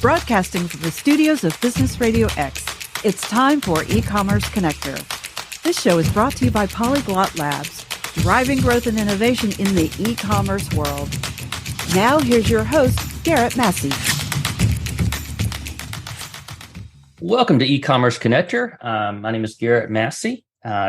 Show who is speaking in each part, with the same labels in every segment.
Speaker 1: Broadcasting from the studios of Business RadioX, it's time for Ecommerce Connector. This show is brought to you by Polyglot Labs, driving growth and innovation in the e-commerce world. Now, here's your host, Garrett Massey.
Speaker 2: Welcome to Ecommerce Connector. My name is Garrett Massey.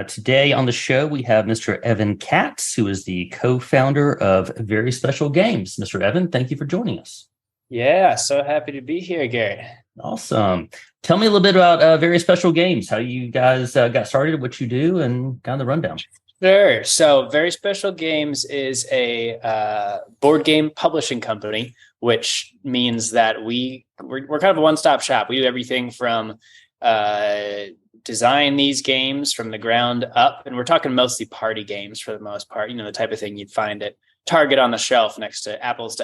Speaker 2: Today on the show, we have Mr. Evan Katz, who is the co-founder of Very Special Games. Mr. Evan, thank you for joining us.
Speaker 3: Yeah, so happy to be here, Garrett.
Speaker 2: Awesome. Tell me a little bit about Very Special Games, how you guys got started, what you do, and kind of the rundown.
Speaker 3: Sure. So Very Special Games is a board game publishing company, which means that we're kind of a one-stop shop. We do everything from design these games from the ground up, and we're talking mostly party games for the most part, the type of thing you'd find at Target on the shelf next to Apples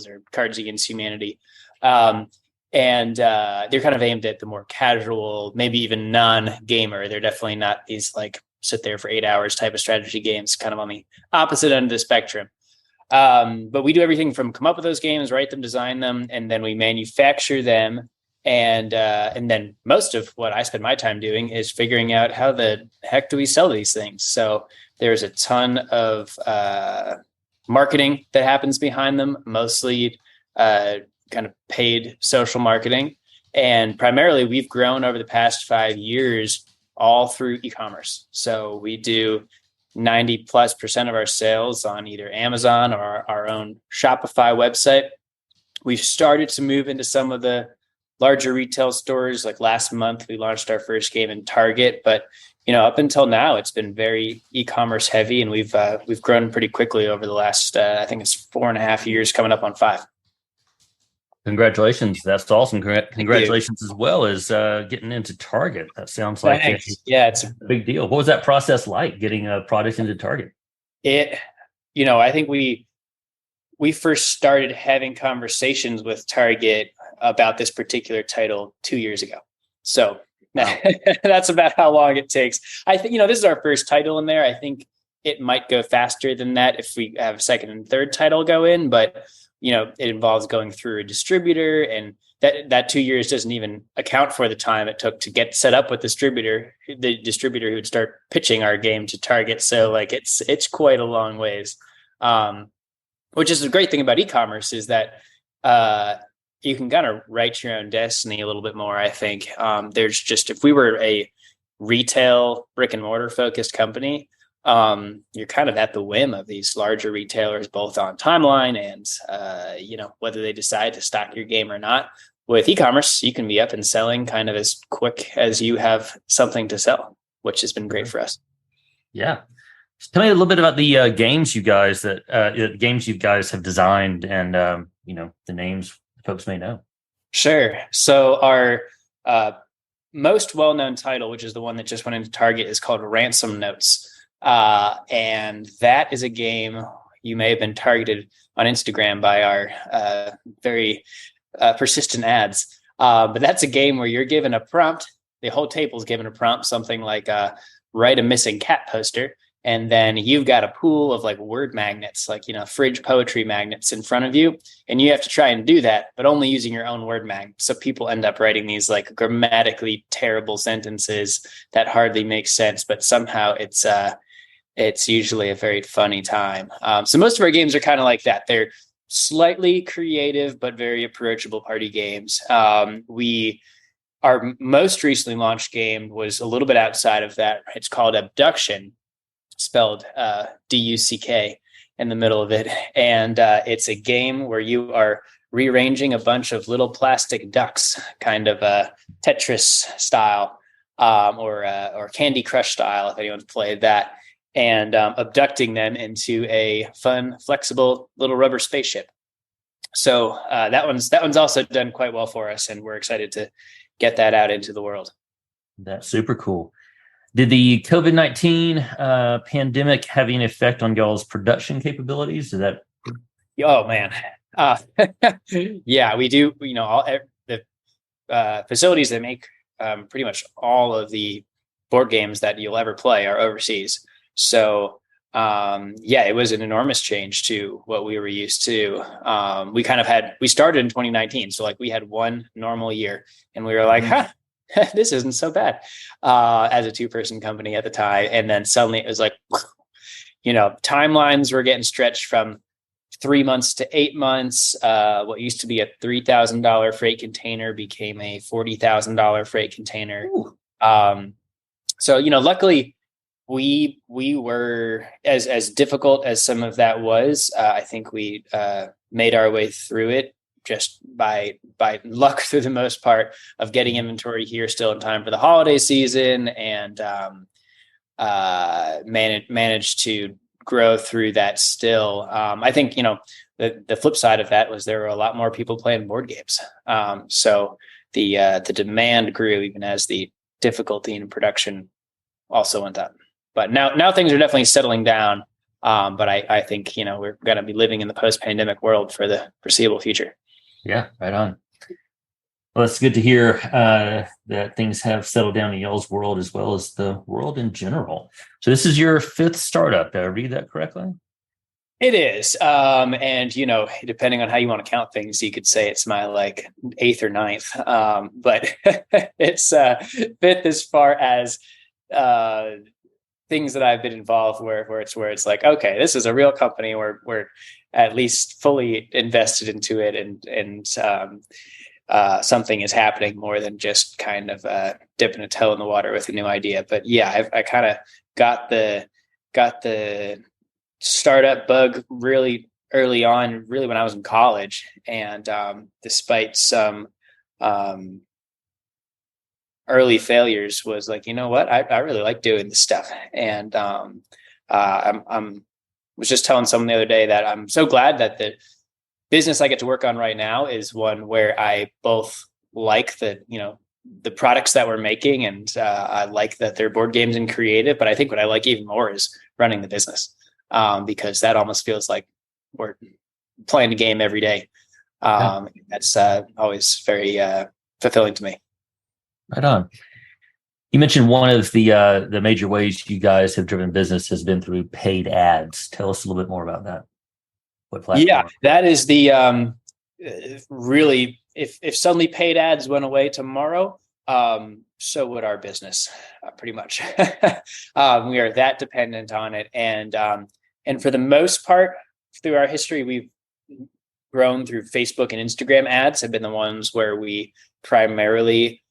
Speaker 3: or Cards Against Humanity. And they're kind of aimed at the more casual, maybe even non-gamer. They're definitely not these like sit there for 8 hours type of strategy games, kind of on the opposite end of the spectrum. But we do everything from come up with those games, write them, design them, and then we manufacture them. And then most of what I spend my time doing is figuring out how the heck do we sell these things. So there's a ton of marketing that happens behind them, mostly kind of paid social marketing. And primarily we've grown over the past 5 years all through e-commerce. So we do 90+% of our sales on either Amazon or our own Shopify website. We've started to move into some of the larger retail stores. Like last month, we launched our first game in Target, but up until now, it's been very e-commerce heavy, and we've grown pretty quickly over the last, I think it's 4.5 years, coming up on 5.
Speaker 2: Congratulations. That's awesome. Congratulations as well as getting into Target. That sounds like
Speaker 3: it's a
Speaker 2: big deal. What was that process like, getting a product into Target?
Speaker 3: I think we first started having conversations with Target about this particular title 2 years ago. So that's about how long it takes. I think, this is our first title in there. I think it might go faster than that if we have a second and third title go in, but it involves going through a distributor, and that 2 years doesn't even account for the time it took to get set up with the distributor who would start pitching our game to Target. So it's quite a long ways. Which is the great thing about e-commerce is that you can kind of write your own destiny a little bit more, I think. If we were a retail brick and mortar focused company, you're kind of at the whim of these larger retailers, both on timeline and, whether they decide to stock your game or not. With e-commerce, you can be up and selling kind of as quick as you have something to sell, which has been great for us.
Speaker 2: Yeah. Tell me a little bit about the games you guys have designed and, the names folks may know.
Speaker 3: Sure. So our most well-known title, which is the one that just went into Target, is called Ransom Notes. And that is a game you may have been targeted on Instagram by our very persistent ads. But that's a game where you're given a prompt. The whole table is given a prompt, something like write a missing cat poster. And then you've got a pool of word magnets, fridge poetry magnets in front of you. And you have to try and do that, but only using your own word magnet. So people end up writing these grammatically terrible sentences that hardly make sense, but somehow it's usually a very funny time. So most of our games are kind of like that. They're slightly creative, but very approachable party games. Our most recently launched game was a little bit outside of that. It's called Abduction, spelled D-U-C-K in the middle of it. And it's a game where you are rearranging a bunch of little plastic ducks, kind of Tetris style, or Candy Crush style, if anyone's played that, and abducting them into a fun, flexible little rubber spaceship. So that one's also done quite well for us, and we're excited to get that out into the world.
Speaker 2: That's super cool. Did the COVID-19 pandemic have any effect on y'all's production capabilities?
Speaker 3: Oh man, yeah, we do. All the facilities that make pretty much all of the board games that you'll ever play are overseas. So it was an enormous change to what we were used to. We started in 2019. So like we had one normal year and we were like, this isn't so bad, as a 2-person company at the time. And then suddenly it was like, timelines were getting stretched from 3 months to 8 months. What used to be a $3,000 freight container became a $40,000 freight container. So, luckily we were as difficult as some of that was. I think we made our way through it just by luck through the most part of getting inventory here still in time for the holiday season, and managed to grow through that still. I think, the flip side of that was there were a lot more people playing board games. So the demand grew even as the difficulty in production also went up. But now things are definitely settling down. But I think, we're going to be living in the post-pandemic world for the foreseeable future.
Speaker 2: Yeah, right on. Well, it's good to hear that things have settled down in y'all's world as well as the world in general. So this is your 5th startup. Did I read that correctly?
Speaker 3: It is. And, depending on how you want to count things, you could say it's my 8th or 9th. But it's 5th as far as things that I've been involved where it's like, okay, this is a real company where we're at least fully invested into it, and something is happening more than just kind of dipping a toe in the water with a new idea. But yeah, I kind of got the startup bug really early on, really when I was in college, and despite some early failures, was like, you know what, I really like doing this stuff. And I'm was just telling someone the other day that I'm so glad that the business I get to work on right now is one where I both like the products that we're making, and I like that they're board games and creative. But I think what I like even more is running the business, because that almost feels like we're playing a game every day. That's always very fulfilling to me.
Speaker 2: Right on. You mentioned one of the major ways you guys have driven business has been through paid ads. Tell us a little bit more about that. What platform?
Speaker 3: Yeah, that is the really, if suddenly paid ads went away tomorrow, so would our business, pretty much. We are that dependent on it, and for the most part, through our history, we've grown through Facebook and Instagram ads have been the ones where we primarily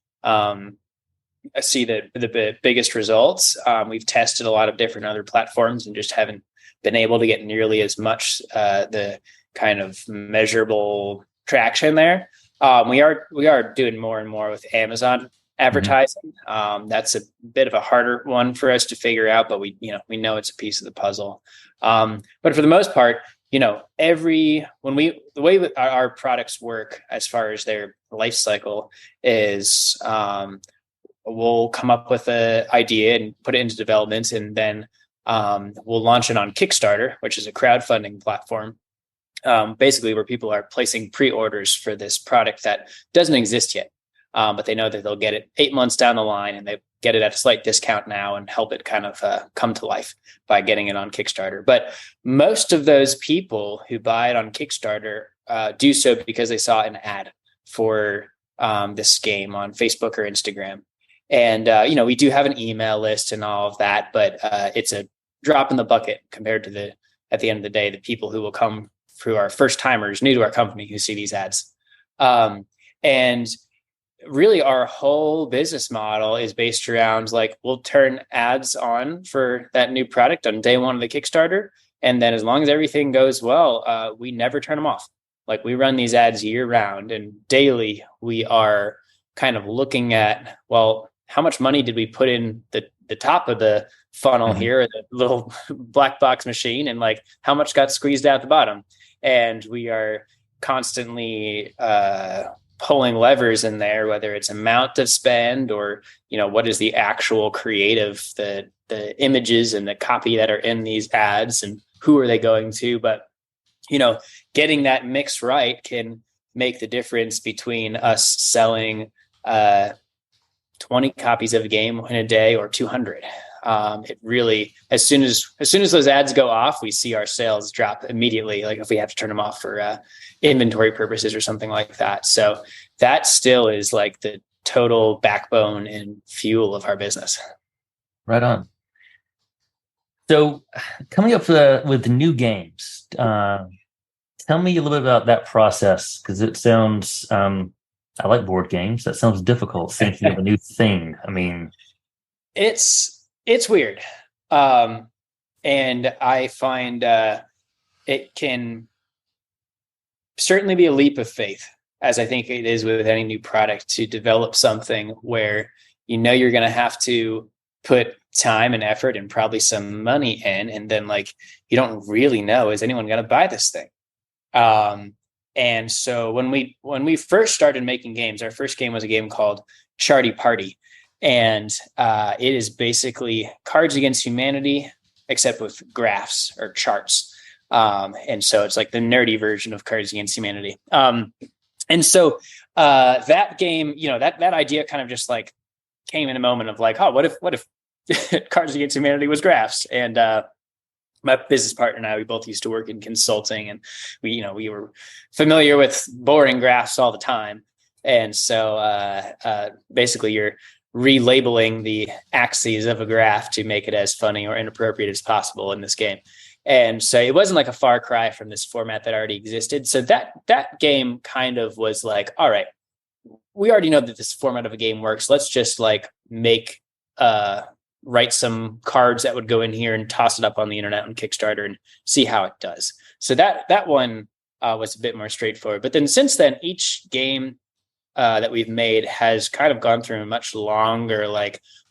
Speaker 3: see the biggest results. We've tested a lot of different other platforms and just haven't been able to get nearly as much the kind of measurable traction there. We are doing more and more with Amazon advertising. That's a bit of a harder one for us to figure out, but we know it's a piece of the puzzle. But for the most part, the way that our products work as far as their life cycle is, we'll come up with an idea and put it into development, and then we'll launch it on Kickstarter, which is a crowdfunding platform, basically where people are placing pre-orders for this product that doesn't exist yet, but they know that they'll get it 8 months down the line, and they get it at a slight discount now and help it kind of come to life by getting it on Kickstarter. But most of those people who buy it on Kickstarter do so because they saw an ad for this game on Facebook or Instagram. And, we do have an email list and all of that, but it's a drop in the bucket compared to at the end of the day, the people who will come through our first timers new to our company who see these ads. And really our whole business model is based around we'll turn ads on for that new product on day one of the Kickstarter. And then as long as everything goes well, we never turn them off. We run these ads year round, and daily we are kind of looking at, well, how much money did we put in the top of the funnel here, the little black box machine, and how much got squeezed out the bottom? And we are constantly pulling levers in there, whether it's amount of spend or, what is the actual creative, the images and the copy that are in these ads, and who are they going to? But, getting that mix right can make the difference between us selling 20 copies of a game in a day or 200. It really, as soon as those ads go off, we see our sales drop immediately. Like if we have to turn them off for inventory purposes or something like that. So that still is like the total backbone and fuel of our business.
Speaker 2: Right on. So coming up with the new games, tell me a little bit about that process, because it sounds, I like board games. That sounds difficult, thinking of a new thing. I mean,
Speaker 3: it's weird. And I find it can certainly be a leap of faith, as I think it is with any new product, to develop something where you're going to have to put time and effort and probably some money in, and then like you don't really know, is anyone going to buy this thing? And so when we first started making games, our first game was a game called Charty Party, and it is basically Cards Against Humanity except with graphs or charts. And so it's like the nerdy version of Cards Against Humanity. And so that game, that idea kind of just like came in a moment of like, what if Cards Against Humanity was graphs? And my business partner and I, we both used to work in consulting, and we were familiar with boring graphs all the time. And so basically you're relabeling the axes of a graph to make it as funny or inappropriate as possible in this game. And so it wasn't like a far cry from this format that already existed. So that game kind of was like, all right, we already know that this format of a game works. Let's just like write some cards that would go in here and toss it up on the internet on Kickstarter and see how it does. So that one was a bit more straightforward. But then since then, each game that we've made has kind of gone through a much longer,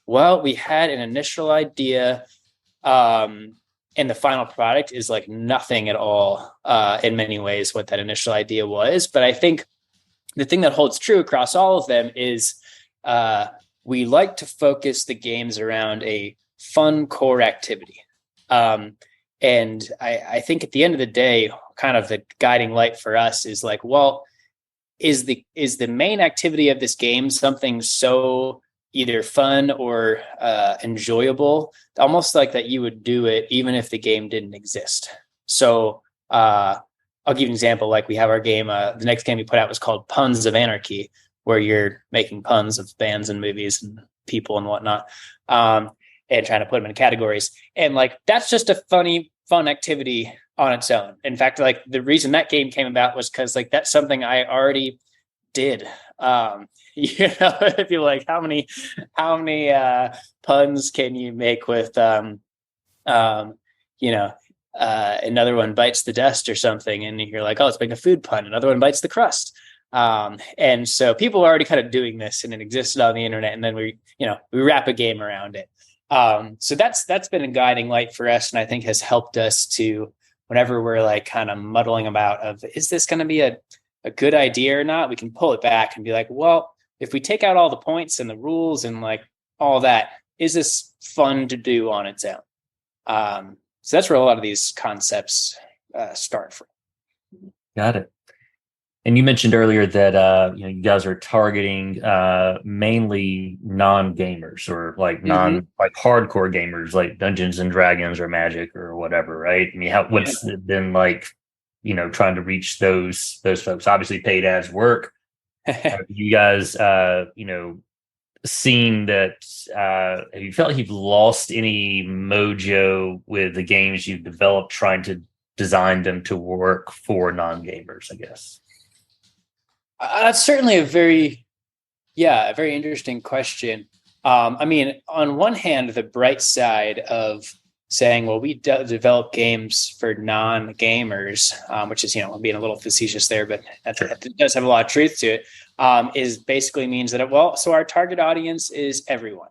Speaker 3: we had an initial idea, and the final product is like nothing at all in many ways what that initial idea was. But I think the thing that holds true across all of them is we like to focus the games around a fun core activity. And I think at the end of the day, kind of the guiding light for us is like, well, is the main activity of this game something so either fun or enjoyable, almost like that you would do it even if the game didn't exist. So I'll give you an example. Like we have our game, the next game we put out was called Puns of Anarchy, where you're making puns of bands and movies and people and whatnot, and trying to put them in categories. And like, that's just a fun activity on its own. In fact, like the reason that game came about was because like, that's something I already did. If you're like, how many puns can you make with, another one bites the dust or something. And you're like, oh, let's make a food pun. Another one bites the crust. And so people are already kind of doing this, and it existed on the internet. And then we wrap a game around it. So that's been a guiding light for us. And I think has helped us to, whenever we're like kind of muddling about is this going to be a good idea or not, we can pull it back and be like, well, if we take out all the points and the rules and like all that, is this fun to do on its own? So that's where a lot of these concepts start from.
Speaker 2: Got it. And you mentioned earlier that you guys are targeting mainly non-gamers, or like like hardcore gamers, like Dungeons and Dragons or Magic or whatever, right? I mean, what's it been like, trying to reach those folks? Obviously, paid ads work. Have you guys, seen that? Have you felt like you've lost any mojo with the games you've developed, trying to design them to work for non-gamers, I guess?
Speaker 3: That's certainly a very interesting question. I mean, on one hand, the bright side of saying, well, we develop games for non-gamers, which is, being a little facetious there, but that does have a lot of truth to it, is basically means that, so our target audience is everyone.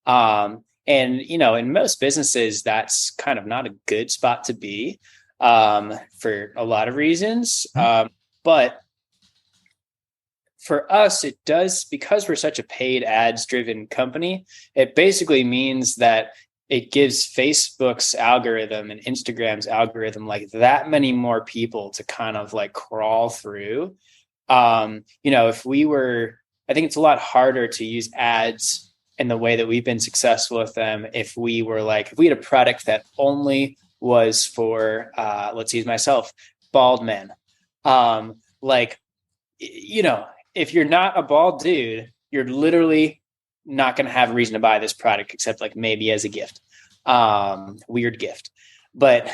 Speaker 3: And, in most businesses, that's kind of not a good spot to be for a lot of reasons. But for us, it does, because we're such a paid ads driven company, it basically means that it gives Facebook's algorithm and Instagram's algorithm like that many more people to kind of like crawl through. I think it's a lot harder to use ads and the way that we've been successful with them, if we had a product that only was for, let's use myself, bald men. If you're not a bald dude, you're literally not going to have a reason to buy this product except like maybe as a gift, weird gift. But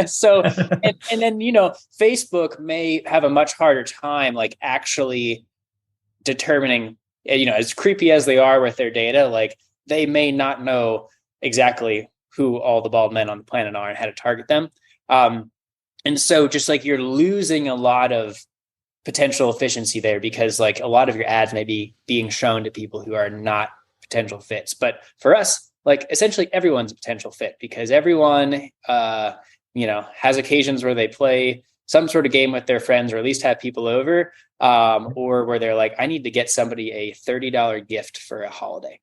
Speaker 3: so, and then, Facebook may have a much harder time, like actually determining, as creepy as they are with their data, like they may not know exactly who all the bald men on the planet are and how to target them. And so just like you're losing a lot of potential efficiency there, because like a lot of your ads may be being shown to people who are not potential fits. But for us, like essentially everyone's a potential fit, because everyone, has occasions where they play some sort of game with their friends, or at least have people over, or where they're like, I need to get somebody a $30 gift for a holiday.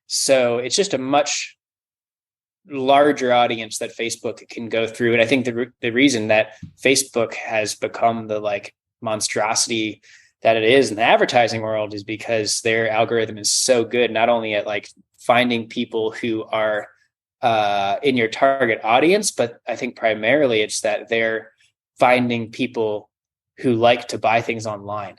Speaker 3: So it's just a much larger audience that Facebook can go through. And I think the reason that Facebook has become the like monstrosity that it is in the advertising world is because their algorithm is so good, not only at like finding people who are in your target audience, but I think primarily it's that they're finding people who like to buy things online,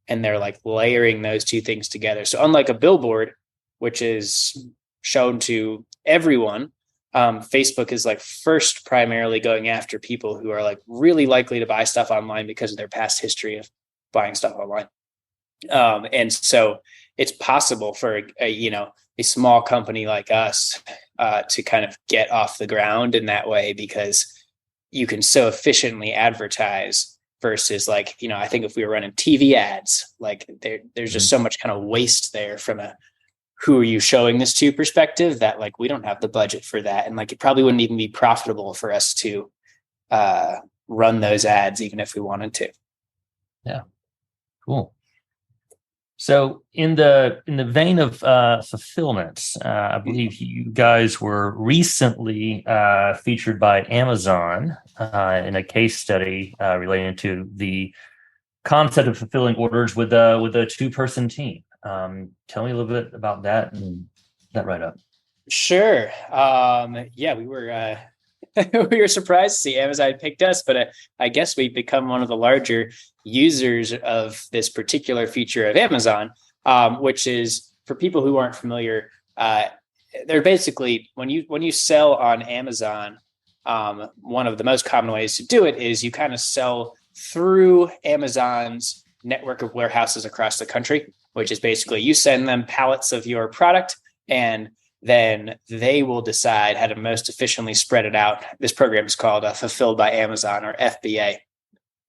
Speaker 3: and they're like layering those two things together. So unlike a billboard, which is shown to everyone, Facebook is like first primarily going after people who are like really likely to buy stuff online because of their past history of buying stuff online. And so it's possible for a small company like us to kind of get off the ground in that way, because you can so efficiently advertise versus like, I think if we were running TV ads, like there's just so much kind of waste there from a who are you showing this to perspective, that like we don't have the budget for that. And like it probably wouldn't even be profitable for us to run those ads even if we wanted to.
Speaker 2: Yeah. Cool. So in the vein of fulfillment, I believe you guys were recently featured by Amazon in a case study relating to the concept of fulfilling orders with a two-person team. Tell me a little bit about that and that write-up.
Speaker 3: Sure. We were we were surprised to see Amazon picked us, but I guess we've become one of the larger users of this particular feature of Amazon, which is, for people who aren't familiar, they're basically when you sell on Amazon, one of the most common ways to do it is you kind of sell through Amazon's network of warehouses across the country, which is basically you send them pallets of your product, and then they will decide how to most efficiently spread it out. This program is called Fulfilled by Amazon, or FBA.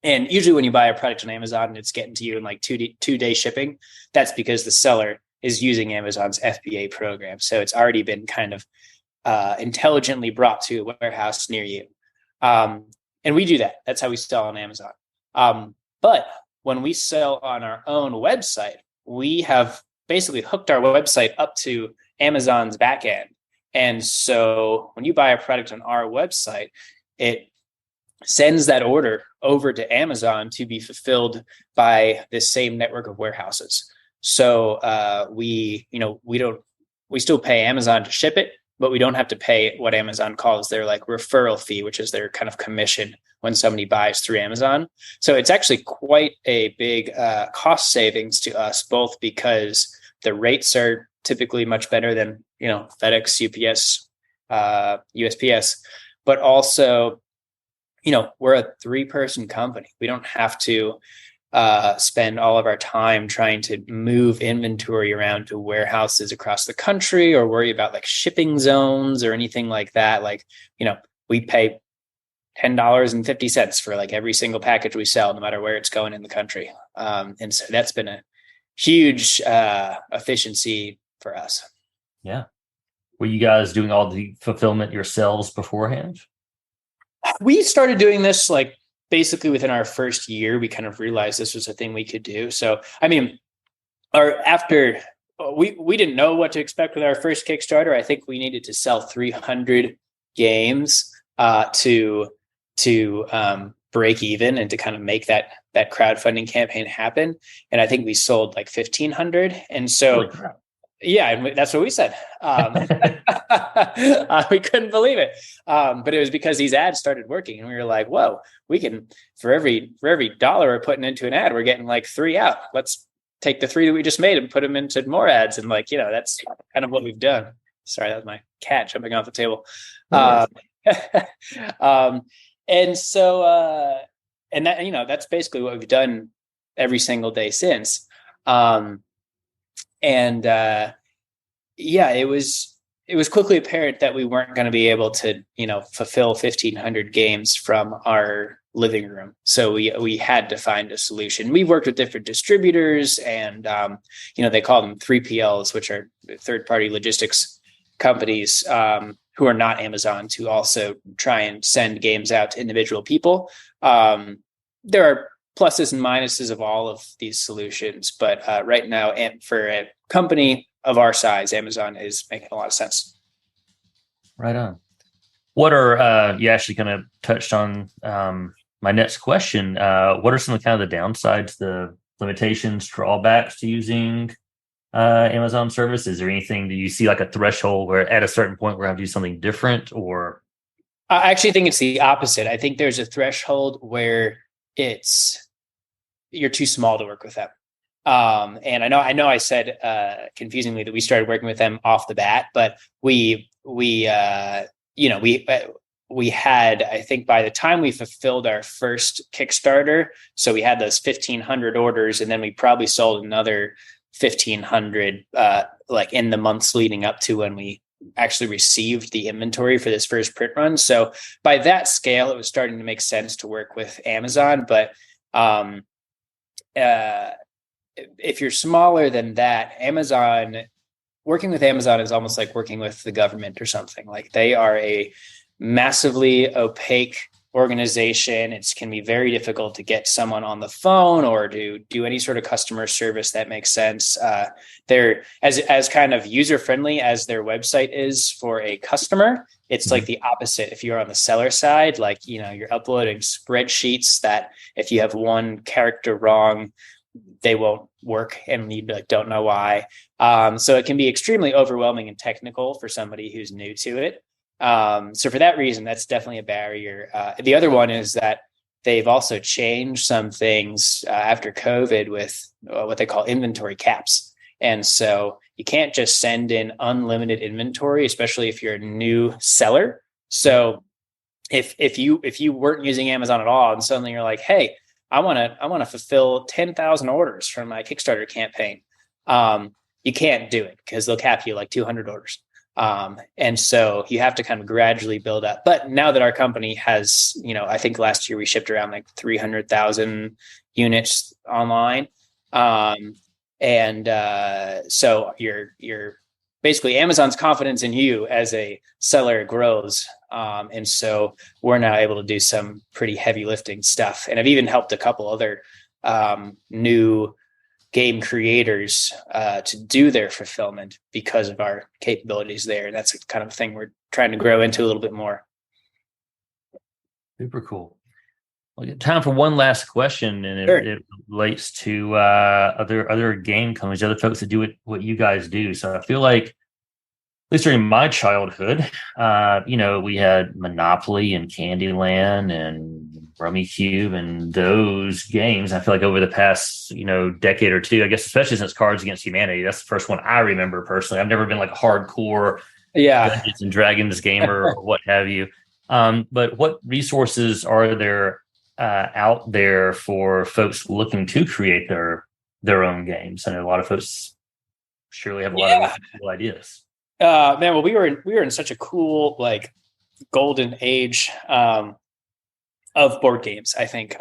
Speaker 3: And usually when you buy a product on Amazon and it's getting to you in like 2-day shipping, that's because the seller is using Amazon's FBA program. So it's already been kind of intelligently brought to a warehouse near you. And we do that. That's how we sell on Amazon. But when we sell on our own website, we have basically hooked our website up to Amazon's backend. And so when you buy a product on our website, it sends that order over to Amazon to be fulfilled by this same network of warehouses. So we still pay Amazon to ship it, but we don't have to pay what Amazon calls their like referral fee, which is their kind of commission when somebody buys through Amazon. So it's actually quite a big cost savings to us, both because the rates are typically much better than, FedEx, UPS, USPS, but also, we're a 3-person company. We don't have to spend all of our time trying to move inventory around to warehouses across the country, or worry about like shipping zones or anything like that. Like, we pay $10.50 for like every single package we sell, no matter where it's going in the country. And so that's been a huge efficiency for us.
Speaker 2: Yeah. Were you guys doing all the fulfillment yourselves beforehand?
Speaker 3: We started doing this like basically within our first year. We kind of realized this was a thing we could do. So, I mean, we didn't know what to expect with our first Kickstarter. I think we needed to sell 300 games to break even and to kind of make that crowdfunding campaign happen. And I think we sold like 1,500. And so Yeah, and that's what we said. We couldn't believe it. But it was because these ads started working, and we were like, whoa, we can, for every dollar we're putting into an ad, we're getting like 3 out. Let's take the 3 that we just made and put them into more ads. And like, that's kind of what we've done. Sorry, that was my cat jumping off the table. And so, and that, that's basically what we've done every single day since. It was quickly apparent that we weren't going to be able to, fulfill 1,500 games from our living room. So we had to find a solution. We worked with different distributors, and they call them 3PLs, which are third-party logistics companies who are not Amazon, to also try and send games out to individual people. There are pluses and minuses of all of these solutions, but right now, and for a company of our size, Amazon is making a lot of sense.
Speaker 2: Right on. What are you actually kind of touched on my next question? What are some of the downsides, the limitations, drawbacks to using Amazon service? Is there anything, do you see like a threshold where at a certain point we're going to do something different? Or
Speaker 3: I actually think it's the opposite. I think there's a threshold where you're too small to work with them. And I know I said confusingly that we started working with them off the bat, but we had, I think by the time we fulfilled our first Kickstarter, so we had those 1,500 orders, and then we probably sold another 1,500 like in the months leading up to when we actually received the inventory for this first print run. So by that scale, it was starting to make sense to work with Amazon. But if you're smaller than that, working with Amazon is almost like working with the government or something. Like, they are a massively opaque organization. It can be very difficult to get someone on the phone or to do any sort of customer service that makes sense. They're as kind of user-friendly as their website is for a customer. It's like the opposite. If you're on the seller side, like, you're uploading spreadsheets that if you have one character wrong, they won't work, and you don't know why. So it can be extremely overwhelming and technical for somebody who's new to it. So for that reason, that's definitely a barrier. The other one is that they've also changed some things after COVID with what they call inventory caps. And so you can't just send in unlimited inventory, especially if you're a new seller. So if you weren't using Amazon at all, and suddenly you're like, hey, I want to fulfill 10,000 orders from my Kickstarter campaign, you can't do it because they'll cap you like 200 orders. And so you have to kind of gradually build up. But now that our company has, I think last year we shipped around like 300,000 units online. So you're basically, Amazon's confidence in you as a seller grows. And so we're now able to do some pretty heavy lifting stuff. And I've even helped a couple other new game creators to do their fulfillment because of our capabilities there. And that's the kind of thing we're trying to grow into a little bit more.
Speaker 2: Super cool. Well, time for one last question, and
Speaker 3: Sure.
Speaker 2: it relates to other game companies, other folks that do what you guys do. So I feel like, at least during my childhood, we had Monopoly and Candyland and Rummy Cube and those games. I feel like over the past, decade or two, I guess, especially since Cards Against Humanity, that's the first one I remember personally. I've never been like a hardcore Dungeons and Dragons gamer or what have you. But what resources are there out there for folks looking to create their own games? I know a lot of folks surely have a lot of cool ideas.
Speaker 3: Man, well, we were in such a cool, like, golden age of board games, I think,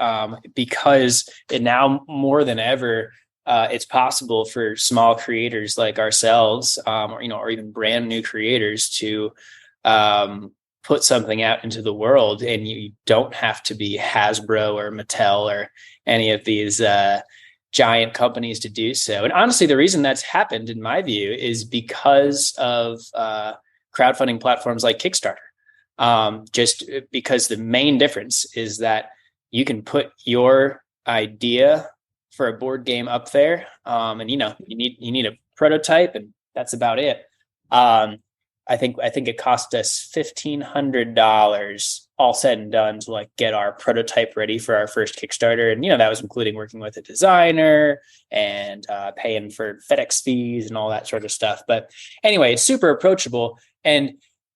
Speaker 3: because now more than ever, it's possible for small creators like ourselves, or even brand new creators to put something out into the world, and you don't have to be Hasbro or Mattel or any of these giant companies to do so. And honestly, the reason that's happened, in my view, is because of crowdfunding platforms like Kickstarter. Just because the main difference is that you can put your idea for a board game up there, and you need a prototype and that's about it. I think it cost us $1,500 all said and done to like get our prototype ready for our first Kickstarter. And, that was including working with a designer and paying for FedEx fees and all that sort of stuff. But anyway, it's super approachable. And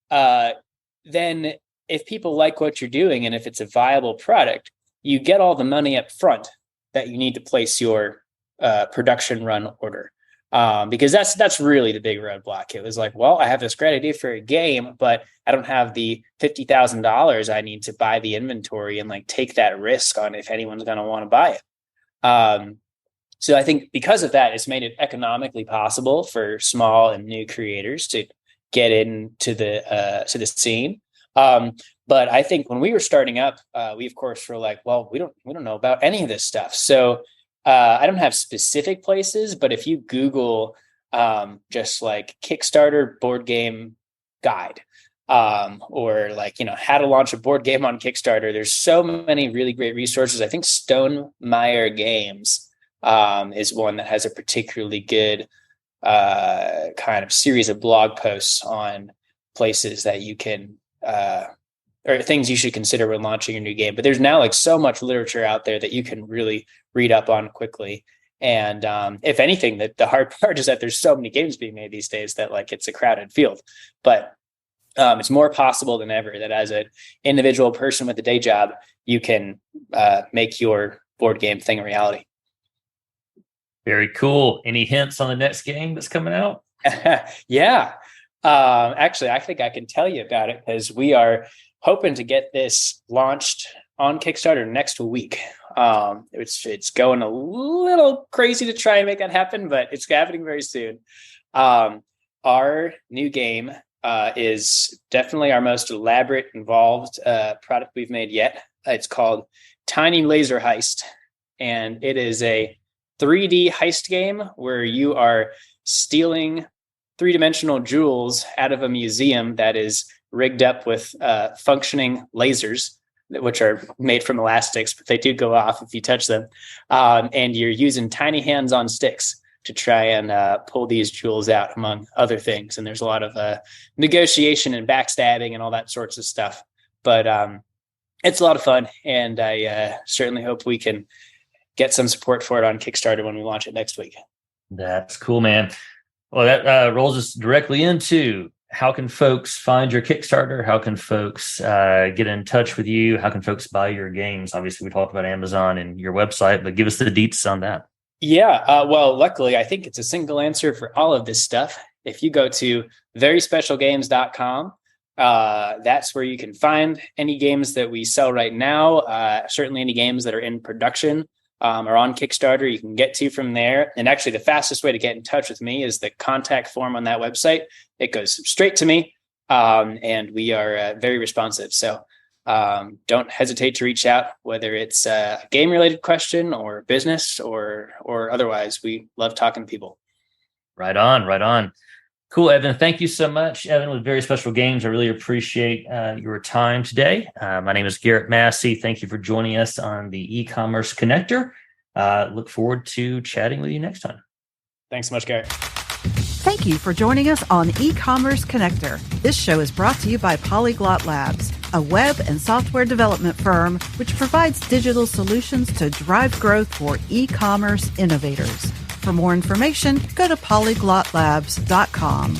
Speaker 3: then if people like what you're doing and if it's a viable product, you get all the money up front that you need to place your production run order. Because that's really the big roadblock. It was like, well, I have this great idea for a game, but I don't have the $50,000 I need to buy the inventory and like take that risk on if anyone's going to want to buy it. So I think because of that, it's made it economically possible for small and new creators to get into the scene. But I think when we were starting up, we of course were like, well, we don't know about any of this stuff. So I don't have specific places, but if you Google just like Kickstarter board game guide, or like, how to launch a board game on Kickstarter, there's so many really great resources. I think Stonemaier Games is one that has a particularly good kind of series of blog posts on places that you can or things you should consider when launching a new game. But there's now like so much literature out there that you can really read up on quickly. And if anything, the hard part is that there's so many games being made these days that like it's a crowded field. But it's more possible than ever that as an individual person with a day job, you can make your board game thing a reality.
Speaker 2: Very cool. Any hints on the next game that's coming out?
Speaker 3: Yeah. Actually, I think I can tell you about it because we are hoping to get this launched on Kickstarter next week. It's going a little crazy to try and make that happen, but it's happening very soon. Our new game is definitely our most elaborate, involved product we've made yet. It's called Tiny Laser Heist, and it is a 3D heist game where you are stealing three-dimensional jewels out of a museum that is rigged up with functioning lasers, which are made from elastics, but they do go off if you touch them. And you're using tiny hands on sticks to try and pull these jewels out, among other things. And there's a lot of negotiation and backstabbing and all that sorts of stuff. But it's a lot of fun. And I certainly hope we can get some support for it on Kickstarter when we launch it next week.
Speaker 2: That's cool, man. Well, that rolls us directly into how can folks find your Kickstarter? How can folks get in touch with you? How can folks buy your games? Obviously, we talked about Amazon and your website, but give us the deets on that.
Speaker 3: Yeah, well, luckily, I think it's a single answer for all of this stuff. If you go to veryspecialgames.com, that's where you can find any games that we sell right now. Certainly any games that are in production or on Kickstarter, you can get to from there. And actually, the fastest way to get in touch with me is the contact form on that website. It goes straight to me, and we are very responsive. So don't hesitate to reach out, whether it's a game-related question or business or otherwise. We love talking to people.
Speaker 2: Right on, right on. Cool, Evan. Thank you so much, Evan, with Very Special Games. I really appreciate your time today. My name is Garrett Massey. Thank you for joining us on the Ecommerce Connector. Look forward to chatting with you next time.
Speaker 3: Thanks so much, Garrett.
Speaker 1: Thank you for joining us on Ecommerce Connector. This show is brought to you by Polyglot Labs, a web and software development firm which provides digital solutions to drive growth for e-commerce innovators. For more information, go to polyglotlabs.com.